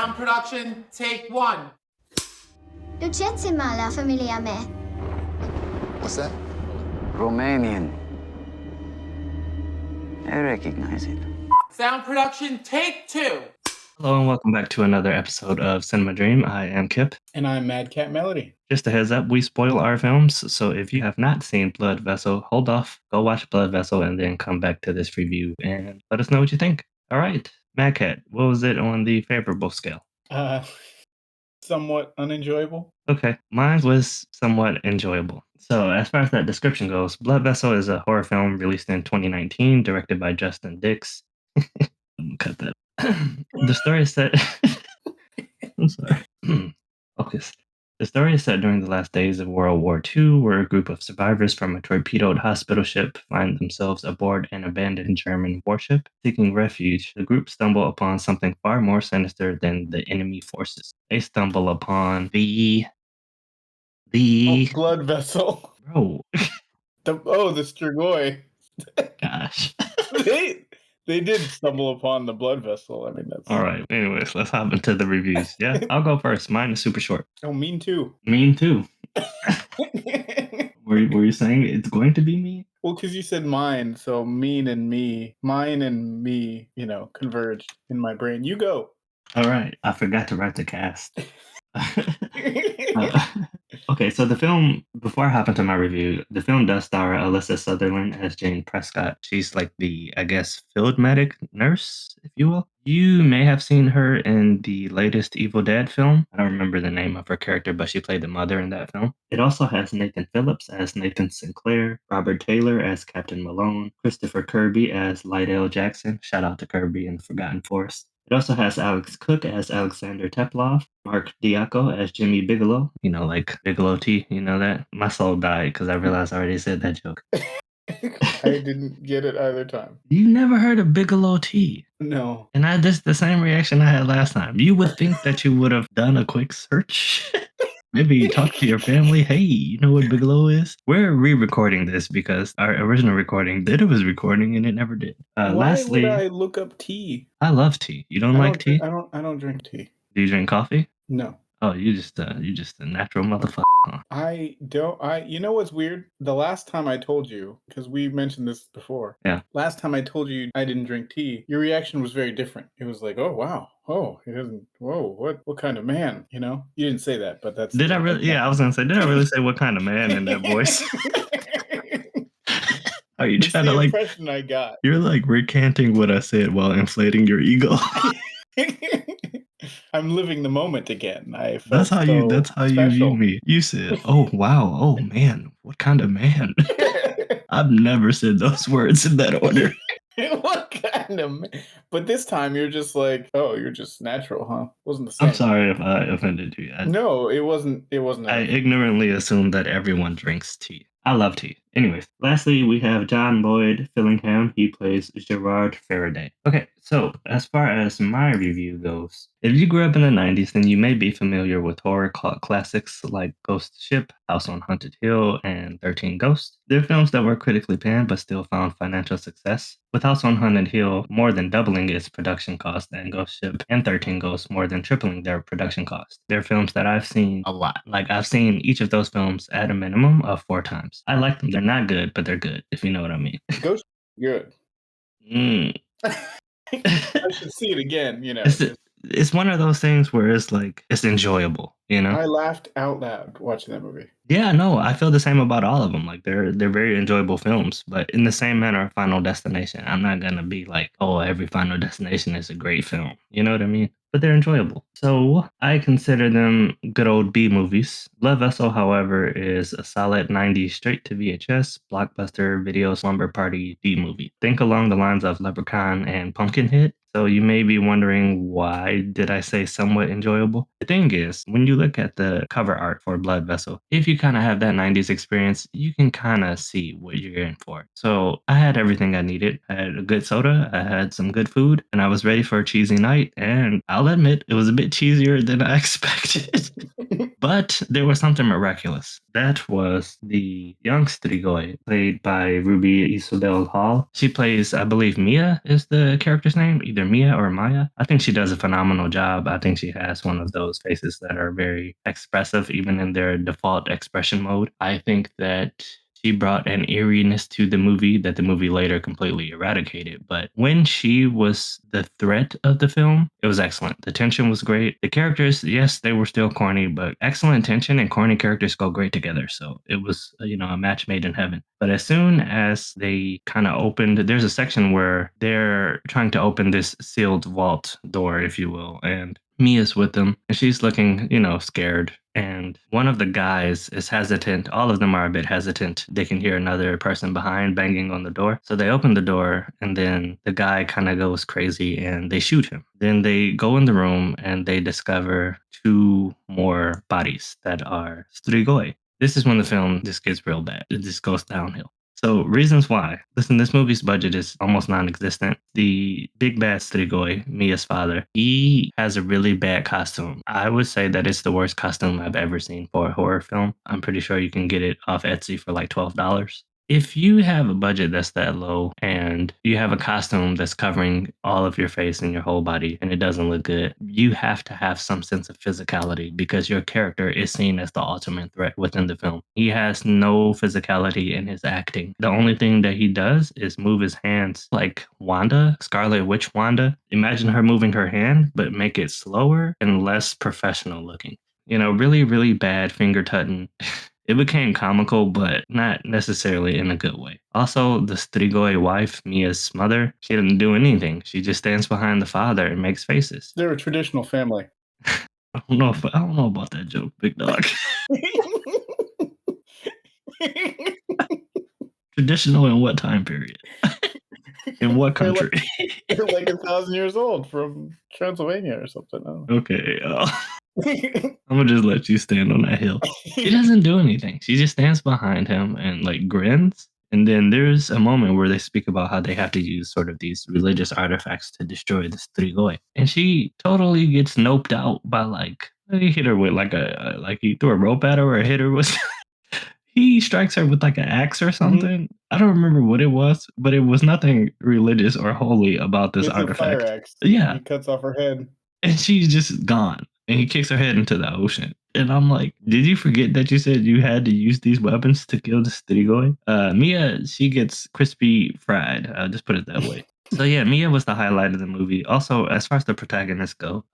Sound production, take one. Ducezze ma la famiglia me. What's that? Romanian. I recognize it. Sound production, take two. Hello and welcome back to another episode of Cinema Dream. I am Kip. And I'm Mad Cat Melody. Just a heads up, we spoil our films, so if you have not seen Blood Vessel, hold off, go watch Blood Vessel, and then come back to this review and let us know what you think. All right, Mad Cat, what was it on the favorable scale? Somewhat unenjoyable. Okay, mine was somewhat enjoyable. So as far as that description goes, Blood Vessel is a horror film released in 2019, directed by Justin Dix. Cut that. The story is set. I'm sorry. Focus. The story is set during the last days of World War II, where a group of survivors from a torpedoed hospital ship find themselves aboard an abandoned German warship. Seeking refuge, the group stumble upon something far more sinister than the enemy forces. They stumble upon the Blood Vessel. Bro, The Strigoi. gosh. They did stumble upon the Blood Vessel. I mean, that's All right. Anyways, let's hop into the reviews. Yeah, I'll go first. Mine is super short. Oh, mean too. Mean too. Were you saying it's going to be me? Well, because you said mine, so mine and me, converged in my brain. You go. All right. I forgot to write the cast. Okay, so the film, before I hop into my review, the film does star Alyssa Sutherland as Jane Prescott. She's like the, I guess, field medic nurse, if you will. You may have seen her in the latest Evil Dead film. I don't remember the name of her character, but she played the mother in that film. It also has Nathan Phillips as Nathan Sinclair, Robert Taylor as Captain Malone, Christopher Kirby as Lydell Jackson. Shout out to Kirby in the Forgotten Forest. It also has Alex Cook as Alexander Teplov, Mark Diaco as Jimmy Bigelow. You know, like Bigelow T, you know that? My soul died because I realized I already said that joke. I didn't get it either time. You never heard of Bigelow T? No. And this the same reaction I had last time. You would think that you would have done a quick search. Maybe talk to your family. Hey, you know what Bigelow is? We're re-recording this because our original recording did it was recording and it never did. Lastly, would I look up tea? I love tea. You don't like tea? I don't drink tea. Do you drink coffee? No. Oh, you just a natural motherfucker. Huh? I don't. You know what's weird? The last time I told you, because we mentioned this before. Yeah. Last time I told you I didn't drink tea, your reaction was very different. It was like, oh wow, oh he doesn't. Whoa, what kind of man? You know, you didn't say that, but that's. Did I really? Yeah, I was gonna say, did I really say what kind of man in that voice? Are you trying to like? Impression I got. You're like recanting what I said while inflating your ego. I'm living the moment again. That's how you view me. You said, "Oh wow, oh man, what kind of man?" I've never said those words in that order. What kind of man? But this time you're just like, oh, you're just natural, huh? Wasn't the same. I'm sorry if I offended you. No, it wasn't. It wasn't. I ignorantly assumed that everyone drinks tea. I love tea. Anyways, lastly, we have John Lloyd Fillingham. He plays Gerard Faraday. Okay, so as far as my review goes, if you grew up in the 90s, then you may be familiar with horror classics like Ghost Ship, House on Haunted Hill, and 13 Ghosts. They're films that were critically panned but still found financial success, with House on Haunted Hill more than doubling its production cost and Ghost Ship and 13 Ghosts more than tripling their production cost. They're films that I've seen a lot. Like, I've seen each of those films at a minimum of 4 times. I like them. They're not good, but they're good, if you know what I mean. Ghost good. Mm. I should see it again, you know. It's one of those things where it's like, it's enjoyable, you know? I laughed out loud watching that movie. Yeah, no, I feel the same about all of them. Like, they're very enjoyable films, but in the same manner, Final Destination, I'm not gonna be like, oh, every Final Destination is a great film. You know what I mean? But they're enjoyable. So I consider them good old B movies. Blood Vessel, however, is a solid 90s straight to VHS, blockbuster, video slumber party D movie. Think along the lines of Leprechaun and Pumpkinhead. So you may be wondering, why did I say somewhat enjoyable? The thing is, when you look at the cover art for Blood Vessel, if you kind of have that 90s experience, you can kind of see what you're in for. So I had everything I needed. I had a good soda, I had some good food, and I was ready for a cheesy night. And I'll admit, it was a bit cheesier than I expected. But there was something miraculous. That was the young Strigoi, played by Ruby Isobel Hall. She plays, I believe, Mia is the character's name, either either Mia or Maya. I think she does a phenomenal job. I think she has one of those faces that are very expressive, even in their default expression mode. I think that she brought an eeriness to the movie that the movie later completely eradicated. But when she was the threat of the film, it was excellent. The tension was great. The characters, yes, they were still corny, but excellent tension and corny characters go great together. So it was, a match made in heaven. But as soon as they kind of opened, there's a section where they're trying to open this sealed vault door, if you will, and Mia's with them, and she's looking, scared. And one of the guys is hesitant. All of them are a bit hesitant. They can hear another person behind banging on the door. So they open the door, and then the guy kind of goes crazy and they shoot him. Then they go in the room and they discover two more bodies that are strigoi. This is when the film just gets real bad. It just goes downhill. So reasons why. Listen, this movie's budget is almost non-existent. The big bad Strigoi, Mia's father, he has a really bad costume. I would say that it's the worst costume I've ever seen for a horror film. I'm pretty sure you can get it off Etsy for like $12. If you have a budget that's that low and you have a costume that's covering all of your face and your whole body and it doesn't look good, you have to have some sense of physicality because your character is seen as the ultimate threat within the film. He has no physicality in his acting. The only thing that he does is move his hands like Wanda, Scarlet Witch Wanda. Imagine her moving her hand, but make it slower and less professional looking. Really, really bad finger tutting. It became comical, but not necessarily in a good way. Also, the Strigoi wife, Mia's mother, she didn't do anything. She just stands behind the father and makes faces. They're a traditional family. I don't know about that joke, big dog. Traditional in what time period? In what country? They're like 1,000 years old from Transylvania or something. I don't know. Okay. I'm gonna just let you stand on that hill. She doesn't do anything. She just stands behind him and like grins. And then there's a moment where they speak about how they have to use sort of these religious artifacts to destroy the Strigoi. And she totally gets noped out by like he hit her with like he threw a rope at her or hit her with he strikes her with like an axe or something. I don't remember what it was, but it was nothing religious or holy about this It's artifact. a fire axe. Yeah. He cuts off her head. And she's just gone. And he kicks her head into the ocean. And I'm like, did you forget that you said you had to use these weapons to kill the Strigoi? Mia, she gets crispy fried. I'll just put it that way. So yeah, Mia was the highlight of the movie. Also, as far as the protagonists go,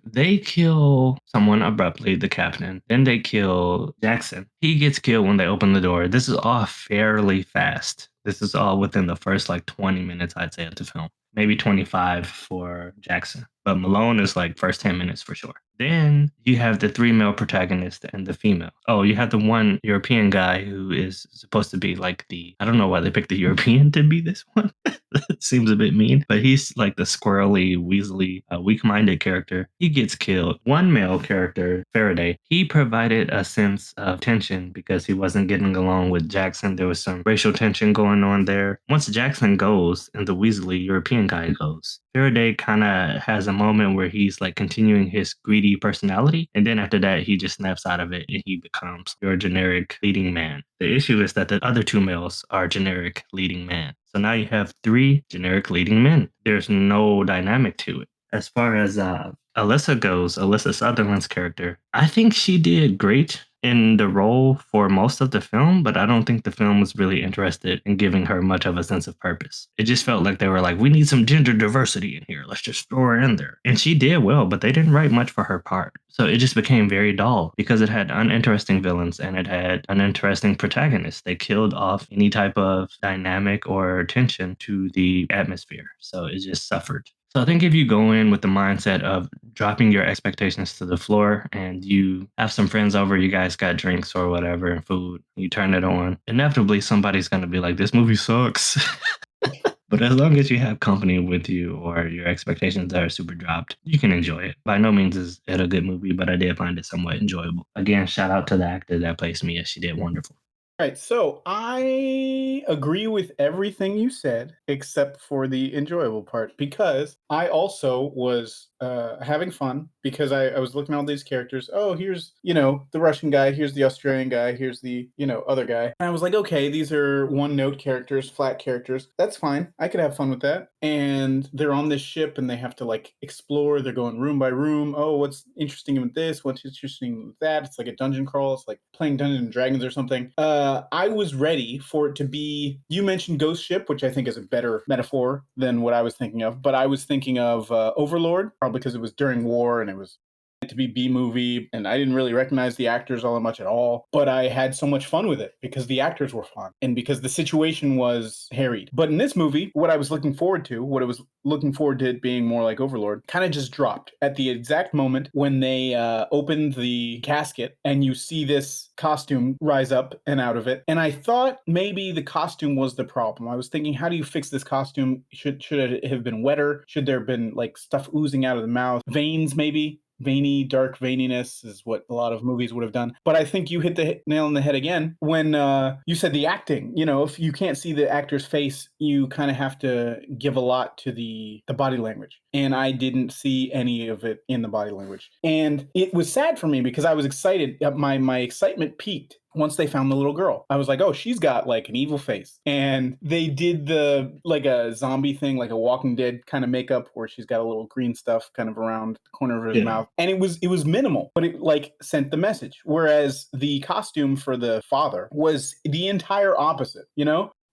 they kill someone abruptly, the captain. Then they kill Jackson. He gets killed when they open the door. This is all fairly fast. This is all within the first like 20 minutes, I'd say, of the film. Maybe 25 for Jackson. But Malone is like first 10 minutes for sure. Then you have the three male protagonists and the female. Oh, you have the one European guy who is supposed to be like I don't know why they picked the European to be this one. That seems a bit mean, but he's like the squirrely, weaselly, weak-minded character. He gets killed. One male character, Faraday, he provided a sense of tension because he wasn't getting along with Jackson. There was some racial tension going on there. Once Jackson goes and the Weasley European guy goes, Faraday kind of has a moment where he's like continuing his greedy personality. And then after that, he just snaps out of it and he becomes your generic leading man. The issue is that the other two males are generic leading man. So now you have three generic leading men. There's no dynamic to it. As far as Alyssa goes, Alyssa Sutherland's character, I think she did great in the role for most of the film, but I don't think the film was really interested in giving her much of a sense of purpose. It just felt like they were like, we need some gender diversity in here. Let's just throw her in there. And she did well, but they didn't write much for her part. So it just became very dull because it had uninteresting villains and it had uninteresting protagonists. They killed off any type of dynamic or tension to the atmosphere. So it just suffered. So I think if you go in with the mindset of dropping your expectations to the floor and you have some friends over, you guys got drinks or whatever and food, you turn it on, inevitably somebody's going to be like, this movie sucks. But as long as you have company with you or your expectations are super dropped, you can enjoy it. By no means is it a good movie, but I did find it somewhat enjoyable. Again, shout out to the actor that plays Mia. She did wonderful. Right. So I agree with everything you said except for the enjoyable part because I also was having fun because I was looking at all these characters. Oh, here's, the Russian guy. Here's the Australian guy. Here's the, other guy. And I was like, okay, these are one note characters, flat characters. That's fine. I could have fun with that. And they're on this ship and they have to like explore. They're going room by room. Oh, what's interesting with this? What's interesting with that? It's like a dungeon crawl. It's like playing Dungeons and Dragons or something. I was ready for it to be. You mentioned Ghost Ship, which I think is a better metaphor than what I was thinking of. But I was thinking of Overlord, probably because it was during war and it was to be B movie, and I didn't really recognize the actors all that much at all. But I had so much fun with it because the actors were fun and because the situation was harried. But in this movie, what I was looking forward to, it being more like Overlord, kind of just dropped at the exact moment when they opened the casket and you see this costume rise up and out of it. And I thought maybe the costume was the problem. I was thinking, how do you fix this costume? Should it have been wetter? Should there have been like stuff oozing out of the mouth? Veins, maybe? Veiny, dark veininess is what a lot of movies would have done. But I think you hit the nail on the head again when you said the acting. If you can't see the actor's face, you kind of have to give a lot to the body language. And I didn't see any of it in the body language. And it was sad for me because I was excited. My excitement peaked once they found the little girl. I was like, oh, she's got like an evil face. And they did like a zombie thing, like a Walking Dead kind of makeup where she's got a little green stuff kind of around the corner of his mouth. And it was minimal, but it like sent the message. Whereas the costume for the father was the entire opposite,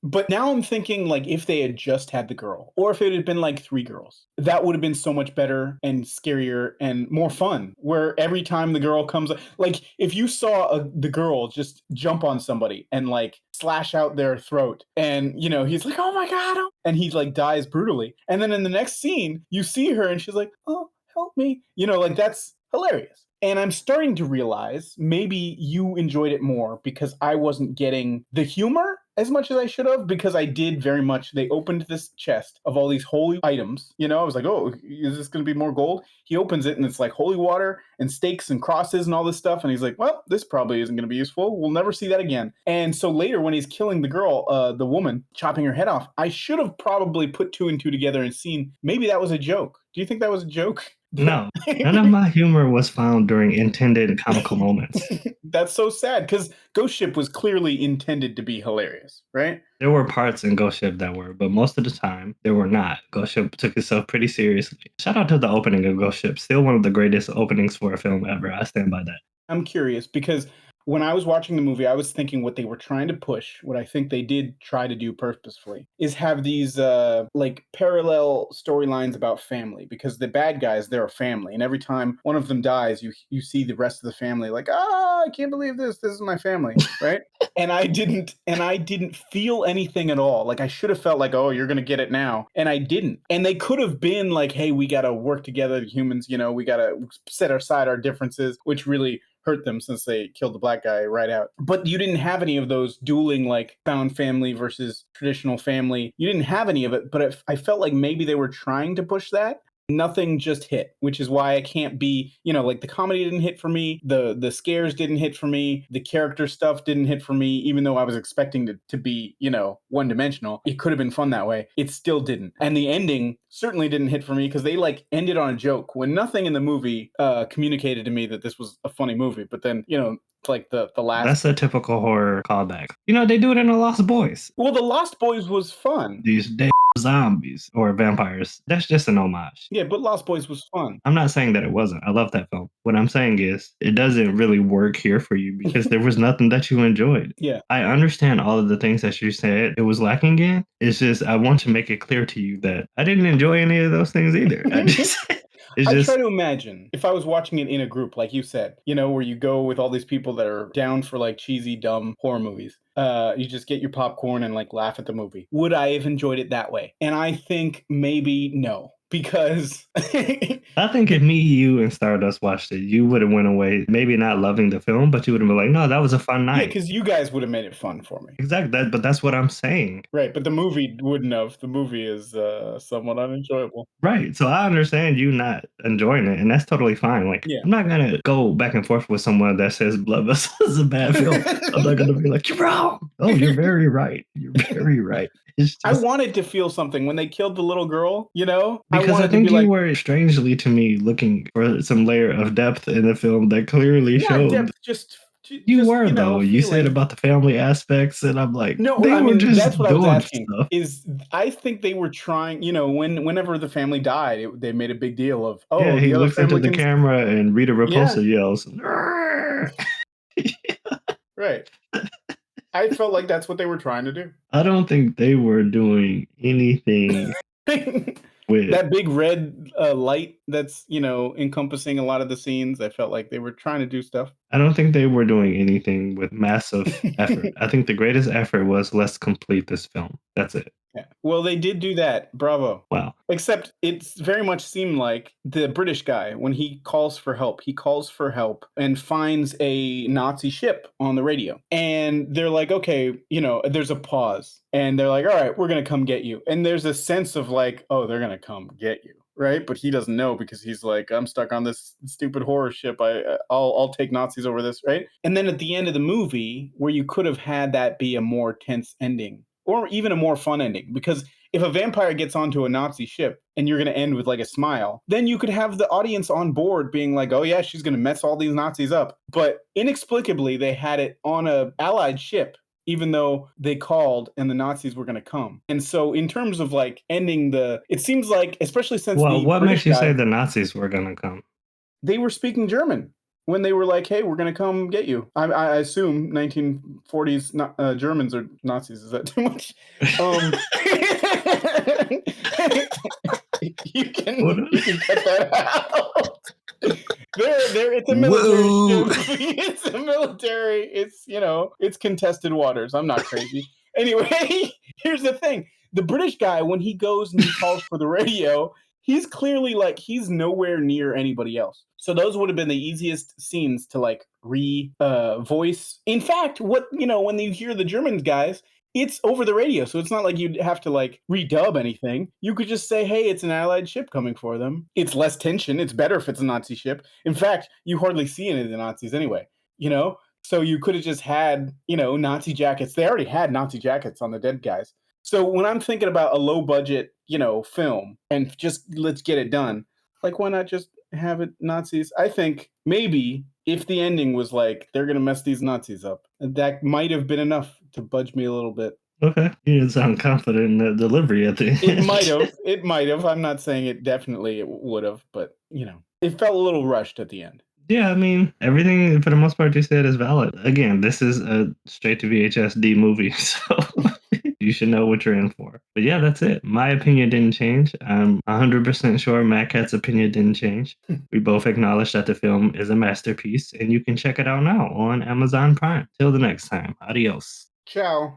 But now I'm thinking, like, if they had just had the girl, or if it had been like 3 girls, that would have been so much better and scarier and more fun. Where every time the girl comes, like, if you saw the girl just jump on somebody and like slash out their throat, and he's like, "Oh my god!" and he like dies brutally, and then in the next scene you see her and she's like, "Oh, help me," like that's hilarious. And I'm starting to realize maybe you enjoyed it more because I wasn't getting the humor as much as I should have, because I did very much. They opened this chest of all these holy items. I was like, oh, is this going to be more gold? He opens it and it's like holy water and stakes and crosses and all this stuff. And he's like, well, this probably isn't going to be useful. We'll never see that again. And so later when he's killing the girl, the woman, chopping her head off, I should have probably put 2 and 2 together and seen maybe that was a joke. Do you think that was a joke? No, none of my humor was found during intended comical moments. That's so sad because Ghost Ship was clearly intended to be hilarious, right? There were parts in Ghost Ship that were, but most of the time, there were not. Ghost Ship took itself pretty seriously. Shout out to the opening of Ghost Ship. Still one of the greatest openings for a film ever. I stand by that. I'm curious because when I was watching the movie, I was thinking what they were trying to push, what I think they did try to do purposefully, is have these like parallel storylines about family, because the bad guys, they're a family, and every time one of them dies, you see the rest of the family like, I can't believe this is my family, right? And I didn't feel anything at all. Like I should have felt like, oh, you're gonna get it now, and I didn't. And they could have been like, hey, we gotta work together, humans, we gotta set aside our differences, which really hurt them since they killed the black guy right out. But you didn't have any of those dueling, like found family versus traditional family. You didn't have any of it, but I felt like maybe they were trying to push that. Nothing just hit, which is why I can't be, like the comedy didn't hit for me, the scares didn't hit for me, the character stuff didn't hit for me, even though I was expecting it to be, one-dimensional. It could have been fun that way. It still didn't. And the ending certainly didn't hit for me because they like ended on a joke when nothing in the movie communicated to me that this was a funny movie. But then, like the last... That's a typical horror callback. They do it in The Lost Boys. Well, The Lost Boys was fun. These damn zombies or vampires. That's just an homage. Yeah, but Lost Boys was fun. I'm not saying that it wasn't. I love that film. What I'm saying is it doesn't really work here for you because there was nothing that you enjoyed. Yeah. I understand all of the things that you said it was lacking in. It's just I want to make it clear to you that I didn't enjoy any of those things either. I try to imagine if I was watching it in a group, like you said, where you go with all these people that are down for like cheesy, dumb horror movies. You just get your popcorn and like laugh at the movie. Would I have enjoyed it that way? And I think maybe no. because I think if me, you, and Stardust watched it, you would have went away, maybe not loving the film, but you would have been like, no, that was a fun yeah, night. because you guys would have made it fun for me. Exactly. But that's what I'm saying. Right, but the movie wouldn't have. The movie is somewhat unenjoyable. Right. So I understand you not enjoying it, and that's totally fine. Like, Yeah. I'm not going to go back and forth with someone that says Blood Vessel is a bad film. I'm not going to be like, you're wrong. Oh, you're very right. You're very right. It's I just, wanted to feel something when they killed the little girl, you know? because I wanted think to be you like, were strangely to me looking for some layer of depth in the film that clearly not showed. depth, just You were, you know, though. You said feeling. about the family aspects, and I'm like, No, they I were mean just that's what I was doing asking. stuff. Is I think they were trying, you know, whenever the family died, they made a big deal of, oh, Yeah, he the other looks into family the can. camera, and Rita Yeah, Repulsa yells, "Arr!" right. I felt like that's what they were trying to do. I don't think they were doing anything with. That big red light that's, you know, encompassing a lot of the scenes. I felt like they were trying to do stuff. I don't think they were doing anything with massive effort. I think the greatest effort was, let's complete this film. That's it. Yeah. Well, they did do that. Bravo. Wow. Except it's very much seemed like the British guy, when he calls for help and finds a Nazi ship on the radio. And they're like, okay, you know, there's a pause. And they're like, all right, we're going to come get you. And there's a sense of like, oh, they're going to come get you. Right. But he doesn't know because he's like, I'm stuck on this stupid horror ship. I'll take Nazis over this. Right. And then at the end of the movie, where you could have had that be a more tense ending, or even a more fun ending, because if a vampire gets onto a Nazi ship and you're going to end with like a smile, then you could have the audience on board being like, oh yeah, she's going to mess all these Nazis up. But inexplicably, they had it on a Allied ship, even though they called and the Nazis were going to come. And so in terms of like ending it seems like, especially since Well, the what British makes you guy, say the Nazis were going to come? they were speaking German when they were like, hey, we're going to come get you. I assume 1940s Germans are Nazis. Is that too much? You can cut that out. It's a military ship. It's a military. It's, you know, it's contested waters. I'm not crazy. Anyway, here's the thing. The British guy, when he goes and he calls for the radio, he's clearly like, he's nowhere near anybody else. So those would have been the easiest scenes to like voice. In fact, what, you know, when you hear the German guys, it's over the radio. So it's not like you'd have to like redub anything. You could just say, hey, it's an Allied ship coming for them. It's less tension. It's better if it's a Nazi ship. In fact, you hardly see any of the Nazis anyway, you know? So you could have just had, you know, Nazi jackets. They already had Nazi jackets on the dead guys. So when I'm thinking about a low budget, you know, film and just let's get it done, like why not just have it Nazis? I think maybe if the ending was like they're gonna mess these Nazis up, that might have been enough to budge me a little bit. Okay. You didn't sound confident in the delivery at the end. It might have. It might have. I'm not saying it definitely it would have, but you know, it felt a little rushed at the end. Yeah, I mean, everything for the most part you said is valid. Again, this is a straight to VHS D movie, so you should know what you're in for. But yeah, that's it. My opinion didn't change. I'm 100% sure Matt Cat's opinion didn't change. We both acknowledge that the film is a masterpiece, and you can check it out now on Amazon Prime. Till the next time, adios. Ciao.